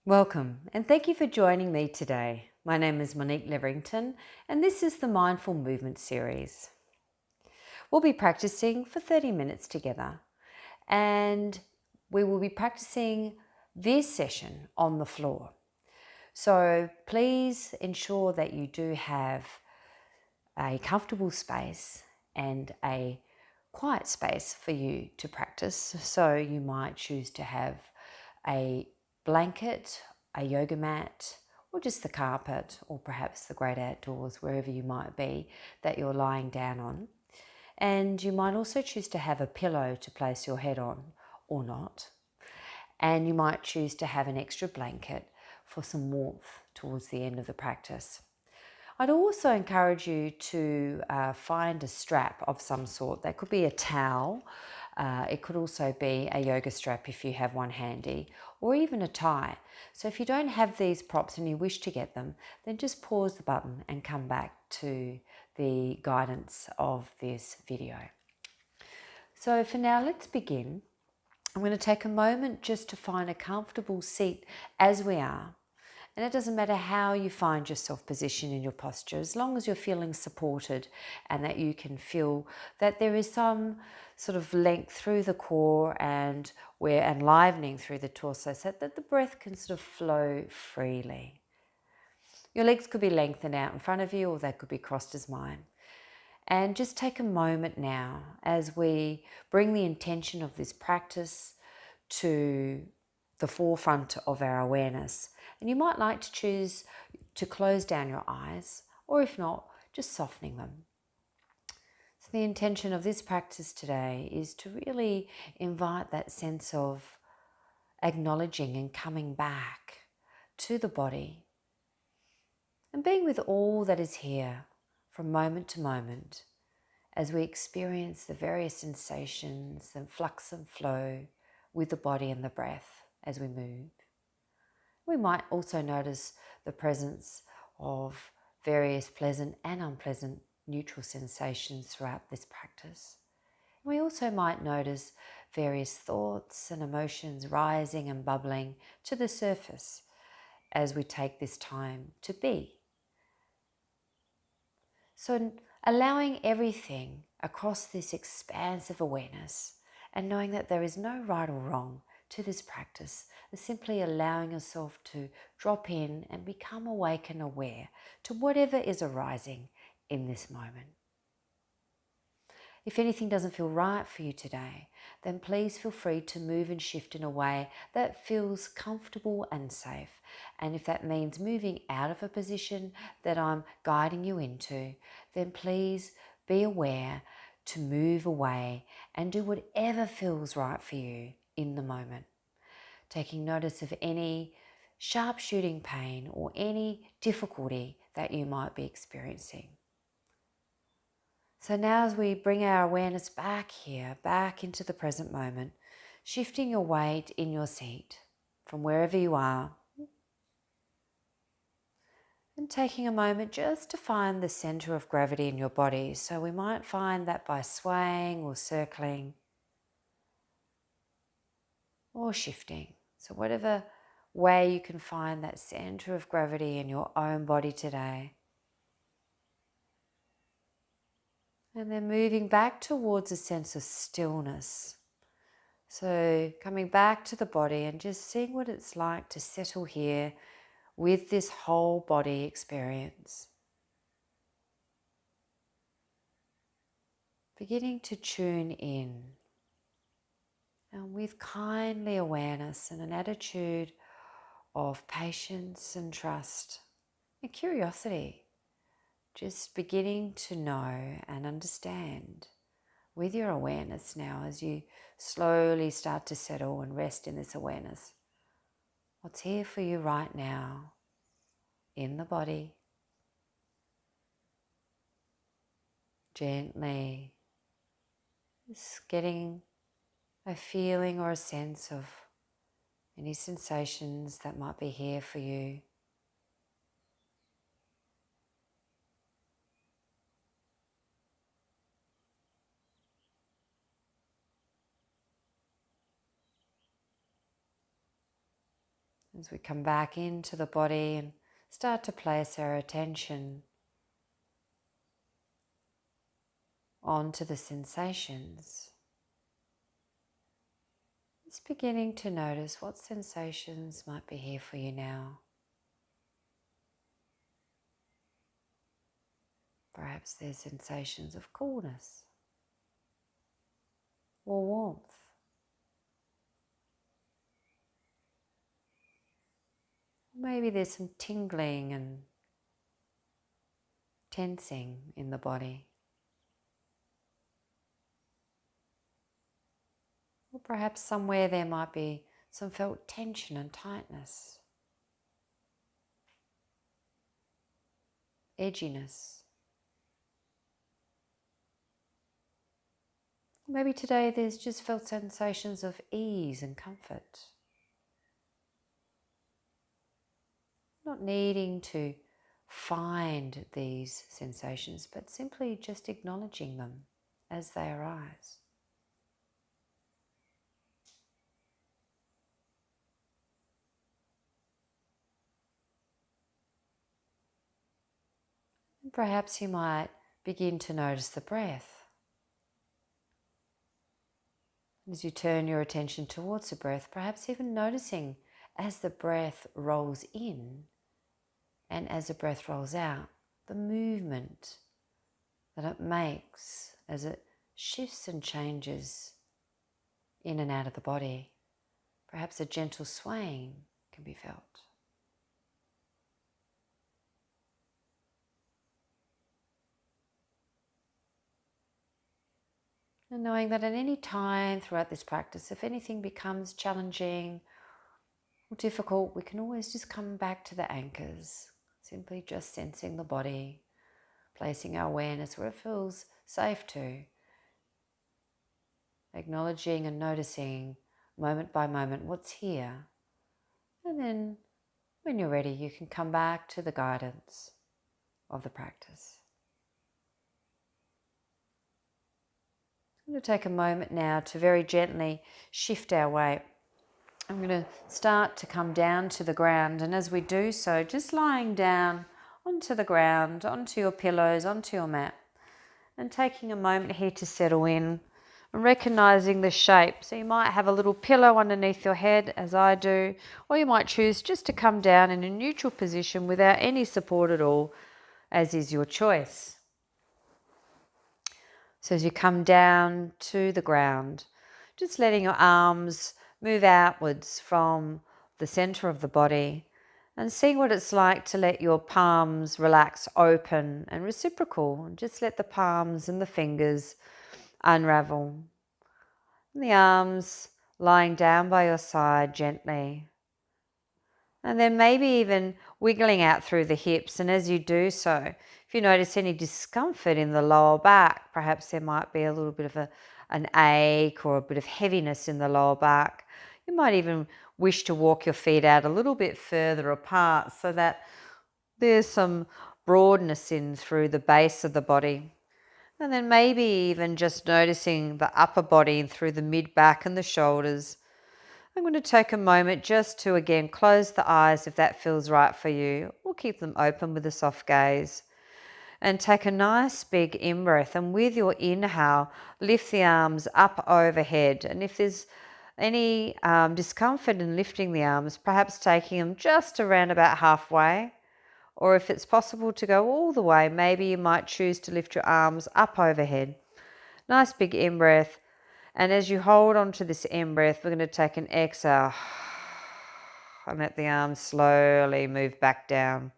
Welcome and thank you for joining me today. My name is Monique Leverington and this is the Mindful Movement series. We'll be practicing for 30 minutes together and we will be practicing this session on the floor. So please ensure that you do have a comfortable space and a quiet space for you to practice. So you might choose to have a blanket, a yoga mat, or just the carpet, or perhaps the great outdoors, wherever you might be that you're lying down on. And you might also choose to have a pillow to place your head on or not. And you might choose to have an extra blanket for some warmth towards the end of the practice. I'd also encourage you to find a strap of some sort. That could be a towel. It could also be a yoga strap if you have one handy, or even a tie. So if you don't have these props and you wish to get them, then just pause the button and come back to the guidance of this video. So for now, let's begin. I'm going to take a moment just to find a comfortable seat as we are. And it doesn't matter how you find yourself positioned in your posture, as long as you're feeling supported and that you can feel that there is some sort of length through the core and we're enlivening through the torso so that the breath can sort of flow freely. Your legs could be lengthened out in front of you or they could be crossed as mine. And just take a moment now as we bring the intention of this practice to the forefront of our awareness. And you might like to choose to close down your eyes, or if not, just softening them. So the intention of this practice today is to really invite that sense of acknowledging and coming back to the body and being with all that is here from moment to moment as we experience the various sensations and flux and flow with the body and the breath as we move. We might also notice the presence of various pleasant and unpleasant neutral sensations throughout this practice. We also might notice various thoughts and emotions rising and bubbling to the surface as we take this time to be. So allowing everything across this expansive awareness and knowing that there is no right or wrong to this practice is simply allowing yourself to drop in and become awake and aware to whatever is arising in this moment. If anything doesn't feel right for you today, then please feel free to move and shift in a way that feels comfortable and safe. And if that means moving out of a position that I'm guiding you into, then please be aware to move away and do whatever feels right for you in the moment, taking notice of any sharp shooting pain or any difficulty that you might be experiencing. So now as we bring our awareness back here, back into the present moment, shifting your weight in your seat from wherever you are, and taking a moment just to find the center of gravity in your body. So we might find that by swaying or circling or shifting. So whatever way you can find that center of gravity in your own body today. And then moving back towards a sense of stillness. So coming back to the body and just seeing what it's like to settle here with this whole body experience. Beginning to tune in. And with kindly awareness and an attitude of patience and trust and curiosity, just beginning to know and understand with your awareness now as you slowly start to settle and rest in this awareness. What's here for you right now in the body, Gently, just getting a feeling or a sense of any sensations that might be here for you. As we come back into the body and start to place our attention onto the sensations, just beginning to notice what sensations might be here for you now. Perhaps there's sensations of coolness or warmth. Maybe there's some tingling and tensing in the body. Or perhaps somewhere there might be some felt tension and tightness, edginess. Maybe today there's just felt sensations of ease and comfort. Not needing to find these sensations, but simply just acknowledging them as they arise. And perhaps you might begin to notice the breath. As you turn your attention towards the breath, perhaps even noticing as the breath rolls in and as the breath rolls out, the movement that it makes as it shifts and changes in and out of the body. Perhaps a gentle swaying can be felt. And knowing that at any time throughout this practice, if anything becomes challenging or difficult, we can always just come back to the anchors, simply just sensing the body, placing our awareness where it feels safe to, acknowledging and noticing moment by moment what's here. And then when you're ready, you can come back to the guidance of the practice. I'm going to take a moment now to very gently shift our weight. I'm going to start to come down to the ground, and as we do so, just lying down onto the ground, onto your pillows, onto your mat, and taking a moment here to settle in and recognizing the shape. So you might have a little pillow underneath your head, as I do, or you might choose just to come down in a neutral position without any support at all, as is your choice. So as you come down to the ground, just letting your arms move outwards from the center of the body and seeing what it's like to let your palms relax open and reciprocal. And just let the palms and the fingers unravel. And the arms lying down by your side gently. And then maybe even wiggling out through the hips. And as you do so, if you notice any discomfort in the lower back, perhaps there might be a little bit of an ache or a bit of heaviness in the lower back. You might even wish to walk your feet out a little bit further apart so that there's some broadness in through the base of the body. And then maybe even just noticing the upper body through the mid-back and the shoulders. I'm going to take a moment just to again close the eyes if that feels right for you, or keep them open with a soft gaze. And take a nice big in-breath, and with your inhale, lift the arms up overhead. And if there's any discomfort in lifting the arms, perhaps taking them just around about halfway, or if it's possible to go all the way, maybe you might choose to lift your arms up overhead. Nice big in-breath. And as you hold on to this in-breath, we're going to take an exhale and let the arms slowly move back down.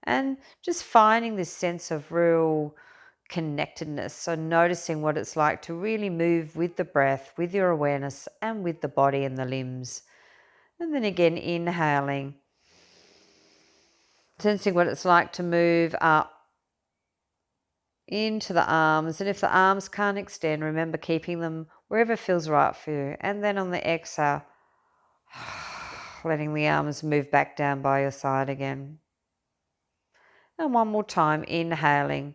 And just finding this sense of real connectedness. So noticing what it's like to really move with the breath, with your awareness, and with the body and the limbs. And then again, inhaling. Sensing what it's like to move up into the arms. And if the arms can't extend, remember keeping them wherever feels right for you. And then on the exhale, letting the arms move back down by your side again. And one more time, inhaling,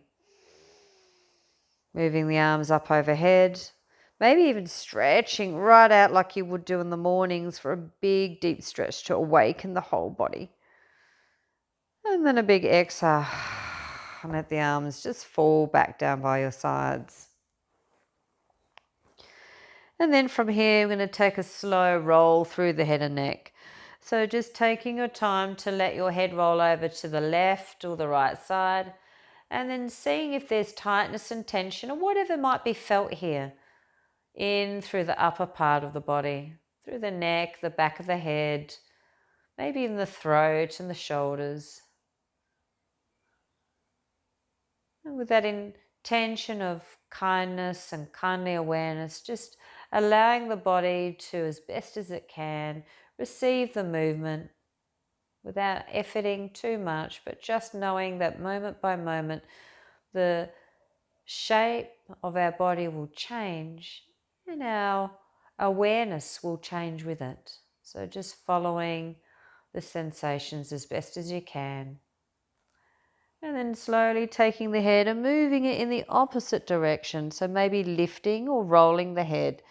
moving the arms up overhead, maybe even stretching right out like you would do in the mornings for a big deep stretch to awaken the whole body. And then a big exhale, and let the arms just fall back down by your sides. And then from here, we're going to take a slow roll through the head and neck. So just taking your time to let your head roll over to the left or the right side, and then seeing if there's tightness and tension or whatever might be felt here, in through the upper part of the body, through the neck, the back of the head, maybe in the throat and the shoulders. And with that intention of kindness and kindly awareness, just allowing the body to, as best as it can, receive the movement without efforting too much, but just knowing that moment by moment, the shape of our body will change and our awareness will change with it. So just following the sensations as best as you can. And then slowly taking the head and moving it in the opposite direction. So maybe lifting or rolling the head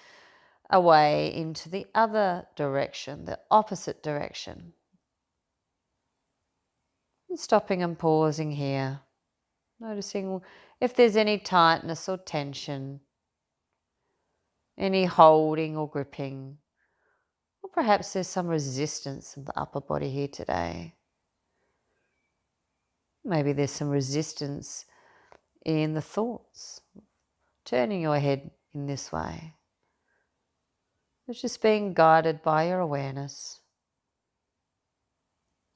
away into the other direction, the opposite direction. And stopping and pausing here. Noticing if there's any tightness or tension, any holding or gripping, or perhaps there's some resistance in the upper body here today. Maybe there's some resistance in the thoughts, turning your head in this way. It's just being guided by your awareness.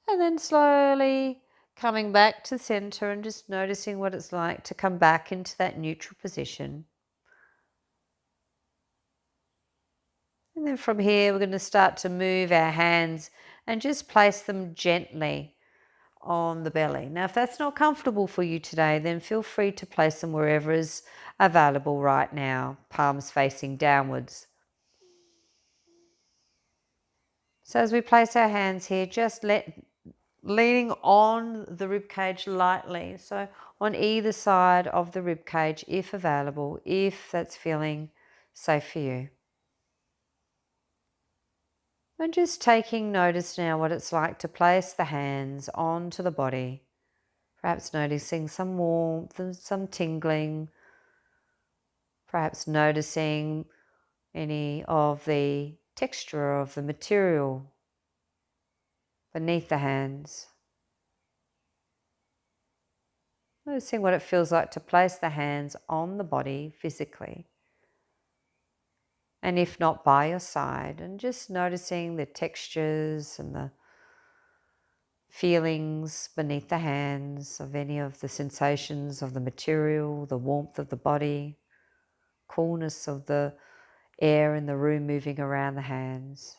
And then slowly coming back to center and just noticing what it's like to come back into that neutral position. And then from here, we're going to start to move our hands and just place them gently on the belly. Now, if that's not comfortable for you today, then feel free to place them wherever is available right now, palms facing downwards. So as we place our hands here, just leaning on the rib cage lightly. So on either side of the rib cage, if available, if that's feeling safe for you. And just taking notice now what it's like to place the hands onto the body. Perhaps noticing some warmth and some tingling. Perhaps noticing any of the texture of the material beneath the hands. Noticing what it feels like to place the hands on the body physically. And if not, by your side, and just noticing the textures and the feelings beneath the hands of any of the sensations of the material, the warmth of the body, coolness of the air in the room moving around the hands.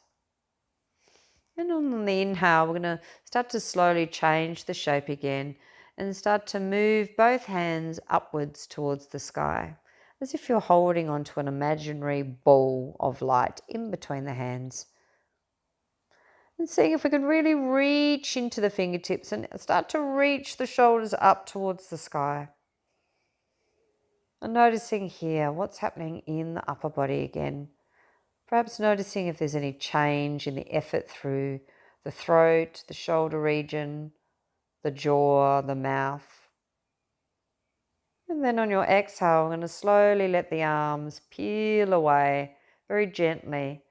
And on the inhale, we're going to start to slowly change the shape again and start to move both hands upwards towards the sky, as if you're holding onto an imaginary ball of light in between the hands. And seeing if we can really reach into the fingertips and start to reach the shoulders up towards the sky. And noticing here what's happening in the upper body again. Perhaps noticing if there's any change in the effort through the throat, the shoulder region, the jaw, the mouth. And then on your exhale, I'm going to slowly let the arms peel away very gently.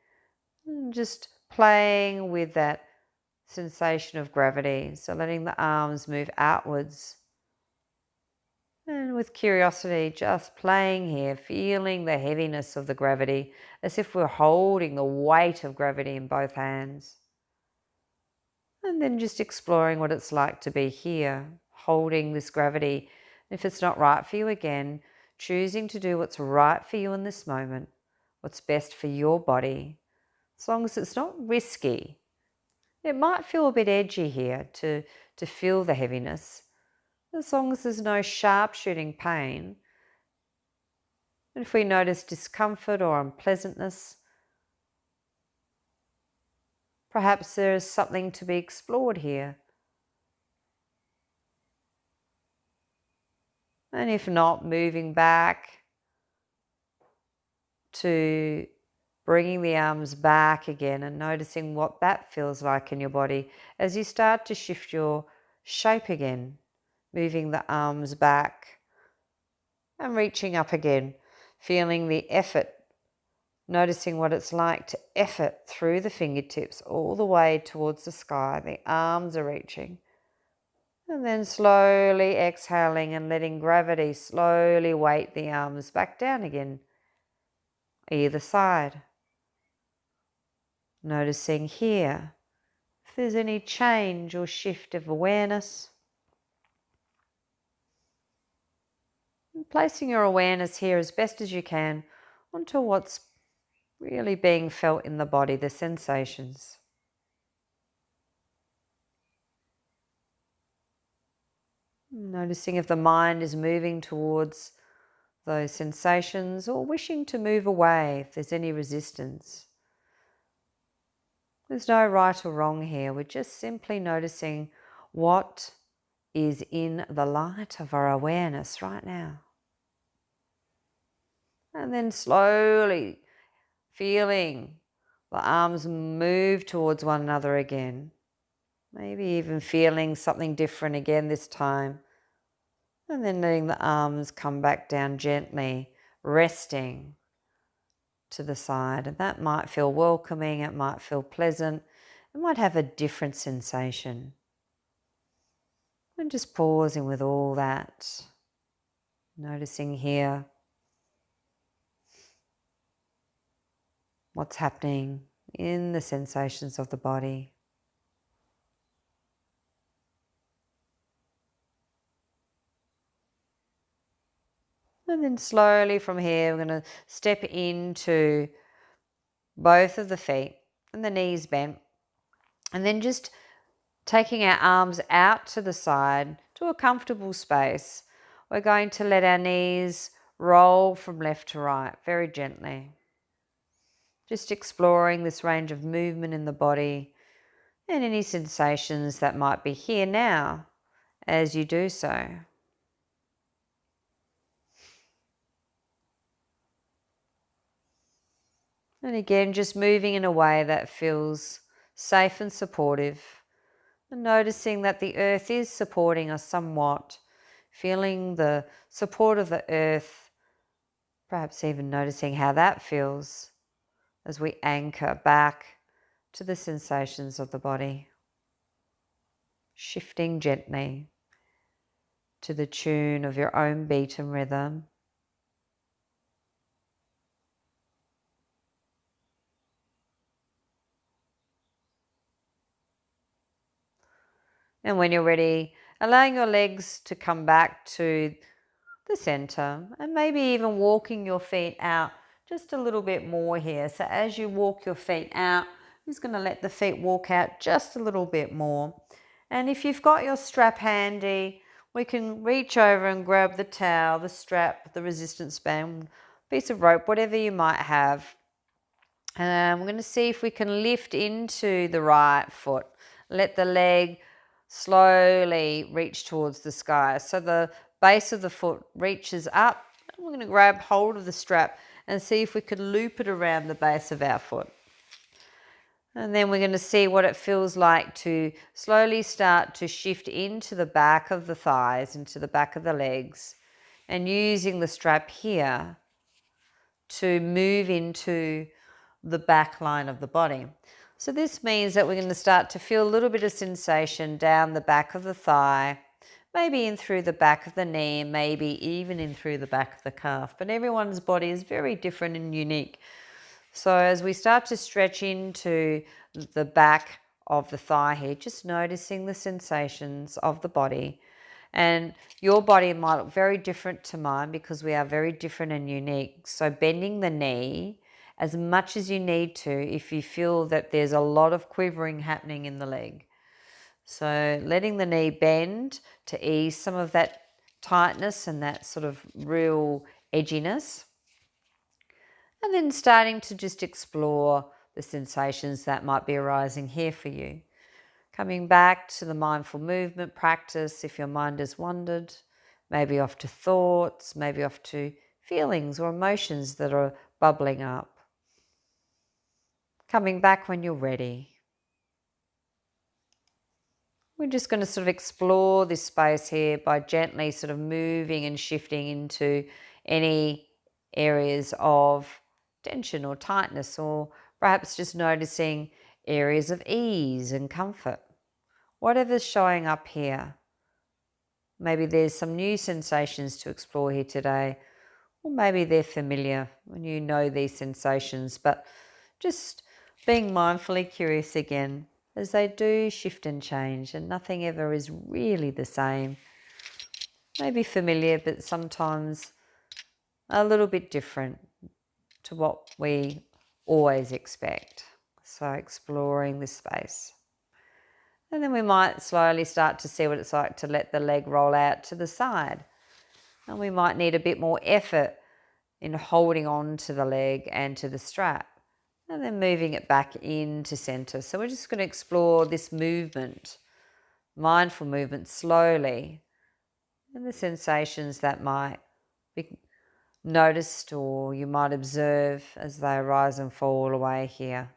And just playing with that sensation of gravity. So letting the arms move outwards. And with curiosity, just playing here, feeling the heaviness of the gravity, as if we're holding the weight of gravity in both hands. And then just exploring what it's like to be here, holding this gravity. If it's not right for you again, choosing to do what's right for you in this moment, what's best for your body, as long as it's not risky. It might feel a bit edgy here to feel the heaviness. as long as there's no sharp shooting pain. And if we notice discomfort or unpleasantness, perhaps there is something to be explored here. And if not, moving back to bringing the arms back again and noticing what that feels like in your body as you start to shift your shape again, moving the arms back and reaching up again, feeling the effort, noticing what it's like to effort through the fingertips all the way towards the sky. The arms are reaching. And then slowly exhaling and letting gravity slowly weight the arms back down again, either side. Noticing here if there's any change or shift of awareness. And placing your awareness here as best as you can onto what's really being felt in the body, the sensations. Noticing if the mind is moving towards those sensations or wishing to move away, if there's any resistance. There's no right or wrong here. We're just simply noticing what is in the light of our awareness right now. And then slowly feeling the arms move towards one another again. Maybe even feeling something different again this time. And then letting the arms come back down gently, resting to the side. And that might feel welcoming, it might feel pleasant, it might have a different sensation. And just pausing with all that, noticing here what's happening in the sensations of the body. And then slowly from here, we're going to step into both of the feet and the knees bent. And then just taking our arms out to the side to a comfortable space. We're going to let our knees roll from left to right very gently. Just exploring this range of movement in the body and any sensations that might be here now as you do so. And again, just moving in a way that feels safe and supportive. And noticing that the earth is supporting us somewhat. Feeling the support of the earth. Perhaps even noticing how that feels as we anchor back to the sensations of the body. Shifting gently to the tune of your own beat and rhythm. And when you're ready, allowing your legs to come back to the center and maybe even walking your feet out just a little bit more here. So as you walk your feet out, I'm just going to let the feet walk out just a little bit more. And if you've got your strap handy, we can reach over and grab the towel, the strap, the resistance band, piece of rope, whatever you might have. And we're going to see if we can lift into the right foot. Let the leg slowly reach towards the sky. So the base of the foot reaches up. We're going to grab hold of the strap and see if we can loop it around the base of our foot. And then we're going to see what it feels like to slowly start to shift into the back of the thighs, into the back of the legs, and using the strap here to move into the back line of the body. So this means that we're going to start to feel a little bit of sensation down the back of the thigh, maybe in through the back of the knee, maybe even in through the back of the calf. But everyone's body is very different and unique. So as we start to stretch into the back of the thigh here, just noticing the sensations of the body. And your body might look very different to mine because we are very different and unique. So bending the knee as much as you need to if you feel that there's a lot of quivering happening in the leg. So letting the knee bend to ease some of that tightness and that sort of real edginess. And then starting to just explore the sensations that might be arising here for you. Coming back to the mindful movement practice if your mind has wandered, maybe off to thoughts, maybe off to feelings or emotions that are bubbling up. Coming back when you're ready. We're just going to sort of explore this space here by gently sort of moving and shifting into any areas of tension or tightness, or perhaps just noticing areas of ease and comfort. Whatever's showing up here. Maybe there's some new sensations to explore here today, or maybe they're familiar when you know these sensations, but just being mindfully curious again, as they do shift and change and nothing ever is really the same. Maybe familiar, but sometimes a little bit different to what we always expect. So exploring this space. And then we might slowly start to see what it's like to let the leg roll out to the side. And we might need a bit more effort in holding on to the leg and to the strap. And then moving it back into center. So we're just going to explore this movement, mindful movement, slowly, and the sensations that might be noticed or you might observe as they arise and fall away here.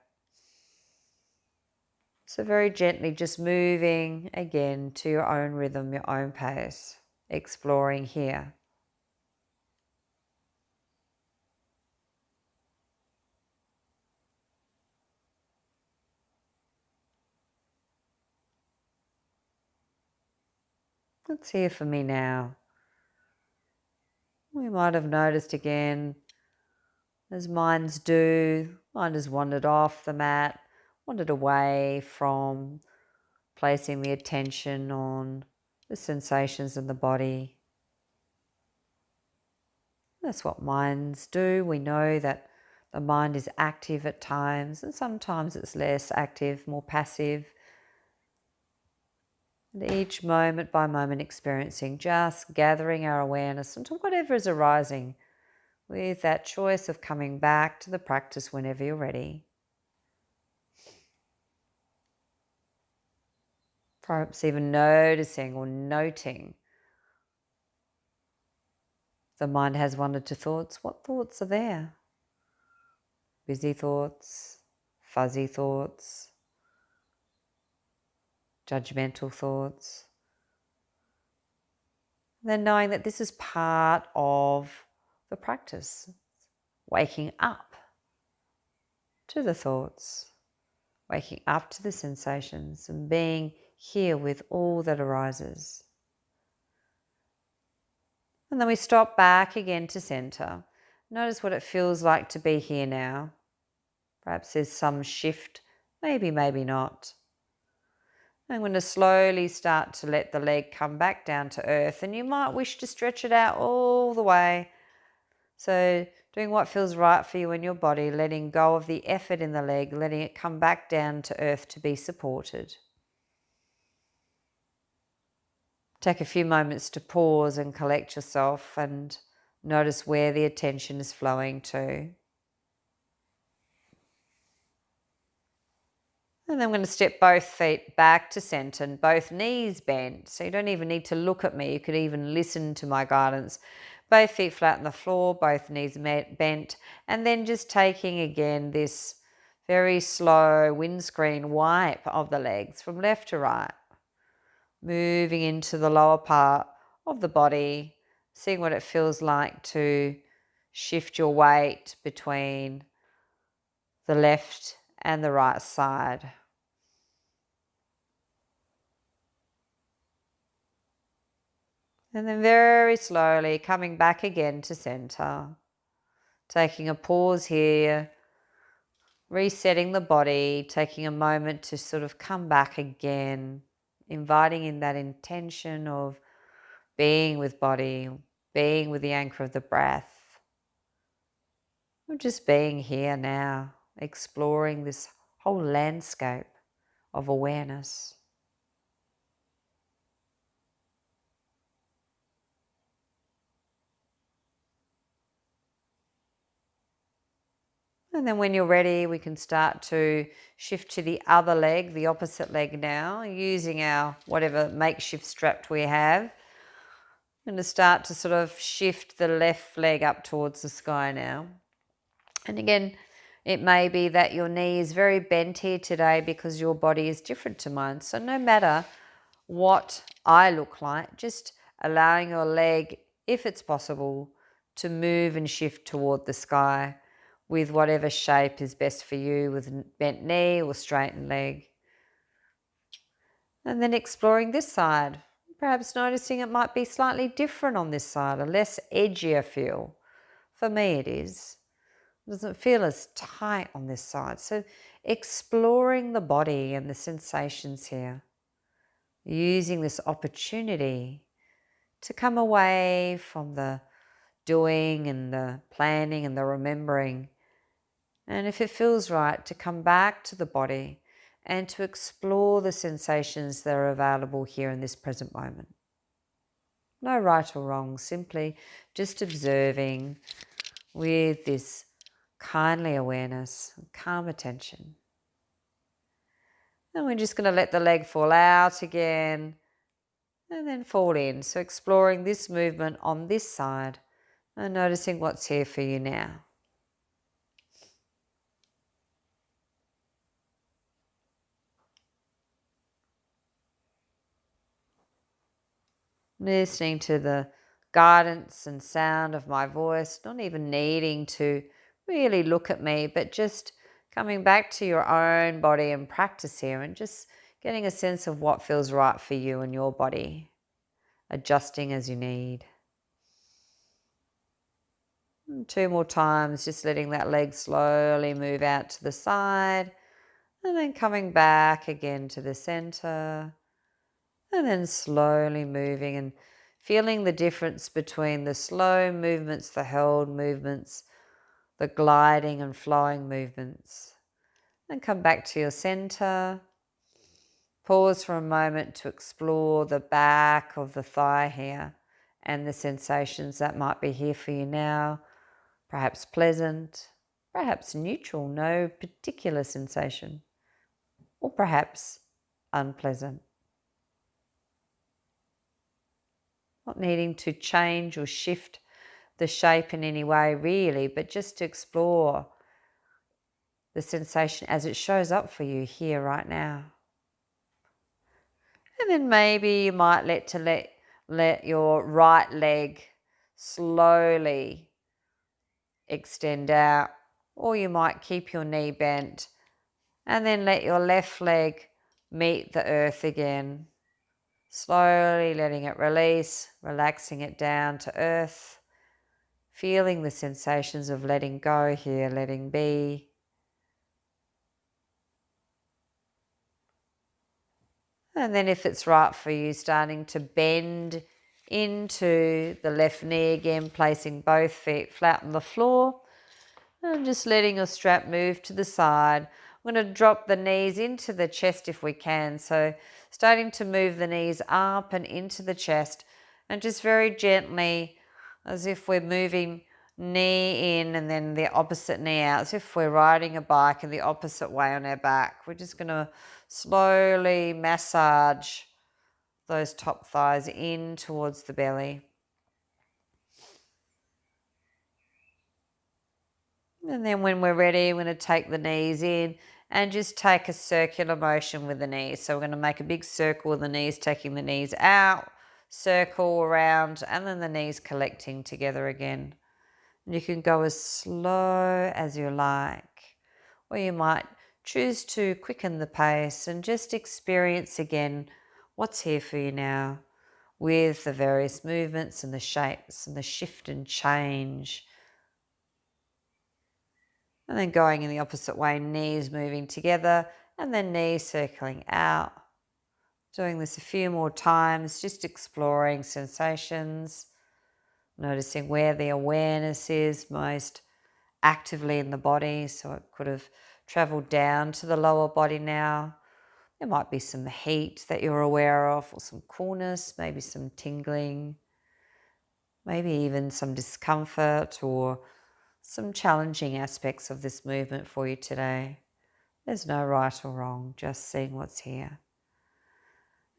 So very gently just moving again to your own rhythm, your own pace, exploring here. Let's hear for me now. We might have noticed again, as minds do, mind has wandered off the mat, wandered away from placing the attention on the sensations in the body. That's what minds do. We know that the mind is active at times and sometimes it's less active, more passive. And each moment by moment experiencing, just gathering our awareness into whatever is arising with that choice of coming back to the practice whenever you're ready. Perhaps even noticing or noting the mind has wandered to thoughts. What thoughts are there? Busy thoughts, fuzzy thoughts, judgmental thoughts. Then knowing that this is part of the practice, waking up to the thoughts, waking up to the sensations and being here with all that arises. And then we stop back again to center. Notice what it feels like to be here now. Perhaps there's some shift, maybe not. I'm going to slowly start to let the leg come back down to earth, and you might wish to stretch it out all the way. So doing what feels right for you in your body, letting go of the effort in the leg, letting it come back down to earth to be supported. Take a few moments to pause and collect yourself and notice where the attention is flowing to. And then I'm going to step both feet back to center and both knees bent. So you don't even need to look at me. You could even listen to my guidance. Both feet flat on the floor, both knees bent. And then just taking again this very slow windscreen wipe of the legs from left to right. Moving into the lower part of the body, seeing what it feels like to shift your weight between the left and the right side. And then very slowly coming back again to center. Taking a pause here, resetting the body, taking a moment to sort of come back again, inviting in that intention of being with body, being with the anchor of the breath. We're just being here now, exploring this whole landscape of awareness. And then when you're ready, we can start to shift to the other leg, the opposite leg now, using our whatever makeshift strap we have. I'm going to start to sort of shift the left leg up towards the sky now. And again, it may be that your knee is very bent here today because your body is different to mine. So no matter what I look like, just allowing your leg, if it's possible, to move and shift toward the sky with whatever shape is best for you, with bent knee or straightened leg. And then exploring this side, perhaps noticing it might be slightly different on this side, a less edgier feel. For me it is. It doesn't feel as tight on this side. So exploring the body and the sensations here, using this opportunity to come away from the doing and the planning and the remembering. And if it feels right, to come back to the body and to explore the sensations that are available here in this present moment. No right or wrong, simply just observing with this kindly awareness, calm attention. And we're just going to let the leg fall out again and then fall in. So exploring this movement on this side and noticing what's here for you now. Listening to the guidance and sound of my voice, not even needing to really look at me, but just coming back to your own body and practice here and just getting a sense of what feels right for you and your body, adjusting as you need. And 2 more times, just letting that leg slowly move out to the side and then coming back again to the center and then slowly moving and feeling the difference between the slow movements, the held movements, the gliding and flowing movements. Then come back to your center. Pause for a moment to explore the back of the thigh here and the sensations that might be here for you now. Perhaps pleasant, perhaps neutral, no particular sensation, or perhaps unpleasant. Not needing to change or shift the shape in any way really, but just to explore the sensation as it shows up for you here right now. And then maybe you might let your right leg slowly extend out, or you might keep your knee bent and then let your left leg meet the earth again, slowly letting it release, relaxing it down to earth, feeling the sensations of letting go here, letting be. And then if it's right for you, starting to bend into the left knee again, placing both feet flat on the floor and just letting your strap move to the side. I'm going to drop the knees into the chest if we can. So starting to move the knees up and into the chest and just very gently, as if we're moving knee in and then the opposite knee out, as if we're riding a bike in the opposite way on our back. We're just going to slowly massage those top thighs in towards the belly. And then when we're ready, we're going to take the knees in and just take a circular motion with the knees. So we're going to make a big circle with the knees, taking the knees out, circle around, and then the knees collecting together again. And you can go as slow as you like, or you might choose to quicken the pace and just experience again what's here for you now with the various movements and the shapes and the shift and change. And then going in the opposite way, knees moving together and then knees circling out. Doing this a few more times, just exploring sensations, noticing where the awareness is most actively in the body. So it could have traveled down to the lower body now. There might be some heat that you're aware of, or some coolness, maybe some tingling, maybe even some discomfort or some challenging aspects of this movement for you today. There's no right or wrong, just seeing what's here.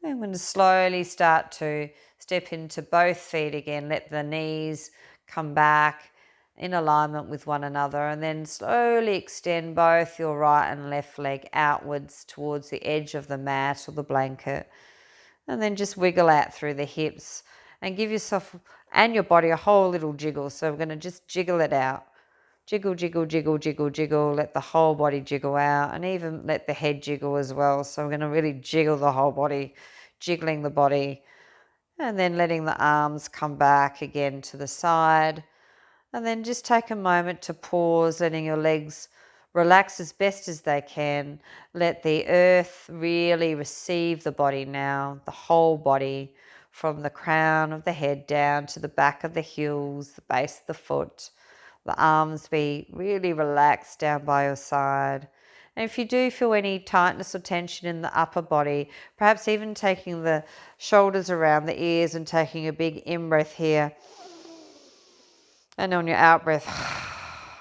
I'm going to slowly start to step into both feet again. Let the knees come back in alignment with one another, and then slowly extend both your right and left leg outwards towards the edge of the mat or the blanket. And then just wiggle out through the hips and give yourself and your body a whole little jiggle. So we're going to just jiggle it out. Jiggle, jiggle, jiggle, jiggle, jiggle. Let the whole body jiggle out, and even let the head jiggle as well. So we're going to really jiggle the whole body, jiggling the body, and then letting the arms come back again to the side. And then just take a moment to pause, letting your legs relax as best as they can. Let the earth really receive the body now, the whole body, from the crown of the head down to the back of the heels, the base of the foot. The arms be really relaxed down by your side. And if you do feel any tightness or tension in the upper body, perhaps even taking the shoulders around the ears and taking a big in-breath here. And on your out breath,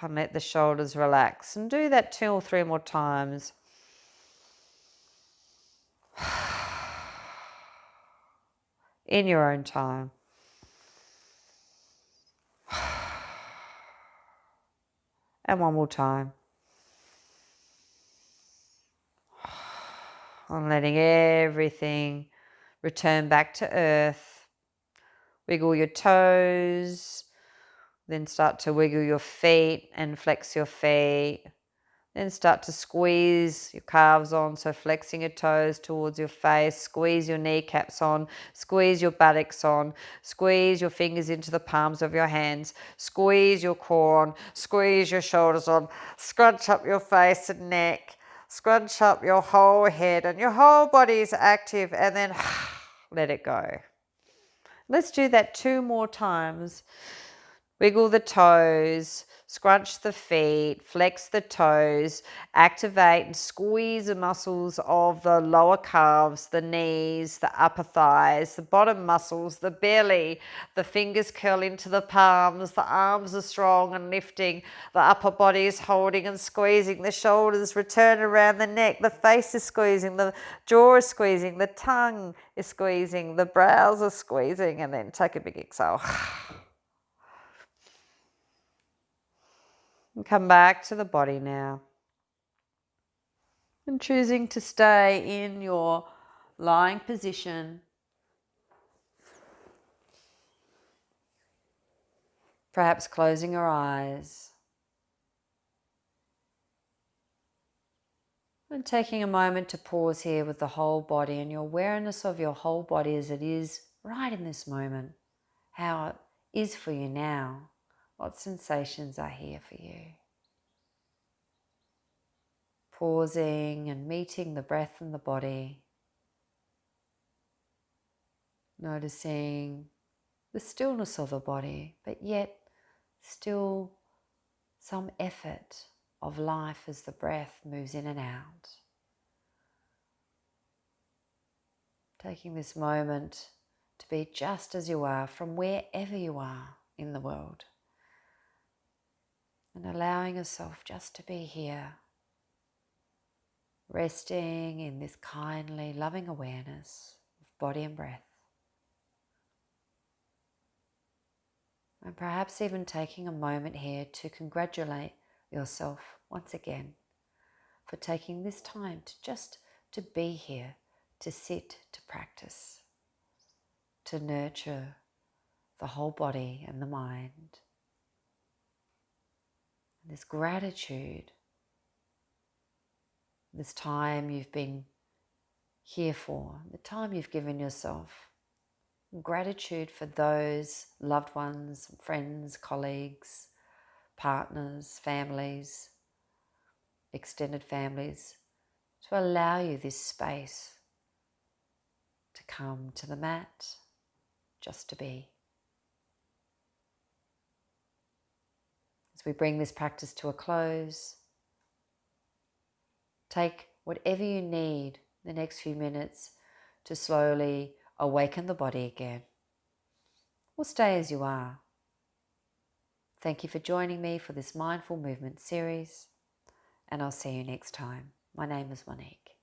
and let the shoulders relax. And do that 2 or 3 more times. In your own time. And one more time. I'm letting everything return back to earth. Wiggle your toes. Then start to wiggle your feet and flex your feet. Then start to squeeze your calves on, so flexing your toes towards your face, squeeze your kneecaps on, squeeze your buttocks on, squeeze your fingers into the palms of your hands, squeeze your core on, squeeze your shoulders on, scrunch up your face and neck, scrunch up your whole head, and your whole body is active, and then let it go. Let's do that 2 more times. Wiggle the toes, scrunch the feet, flex the toes, activate and squeeze the muscles of the lower calves, the knees, the upper thighs, the bottom muscles, the belly. The fingers curl into the palms, the arms are strong and lifting, the upper body is holding and squeezing, the shoulders return around the neck, the face is squeezing, the jaw is squeezing, the tongue is squeezing, the brows are squeezing, and then take a big exhale. And come back to the body now. And choosing to stay in your lying position. Perhaps closing your eyes. And taking a moment to pause here with the whole body and your awareness of your whole body as it is right in this moment. How it is for you now. What sensations are here for you? Pausing and meeting the breath and the body. Noticing the stillness of the body, but yet still some effort of life as the breath moves in and out. Taking this moment to be just as you are from wherever you are in the world. And allowing yourself just to be here, resting in this kindly, loving awareness of body and breath. And perhaps even taking a moment here to congratulate yourself once again for taking this time to just to be here, to sit, to practice, to nurture the whole body and the mind. This gratitude, this time you've been here for, the time you've given yourself. Gratitude for those loved ones, friends, colleagues, partners, families, extended families, to allow you this space to come to the mat, just to be. As we bring this practice to a close, take whatever you need the next few minutes to slowly awaken the body again, or stay as you are Thank you for joining me for this mindful movement series, and I'll see you next time. My name is Monique.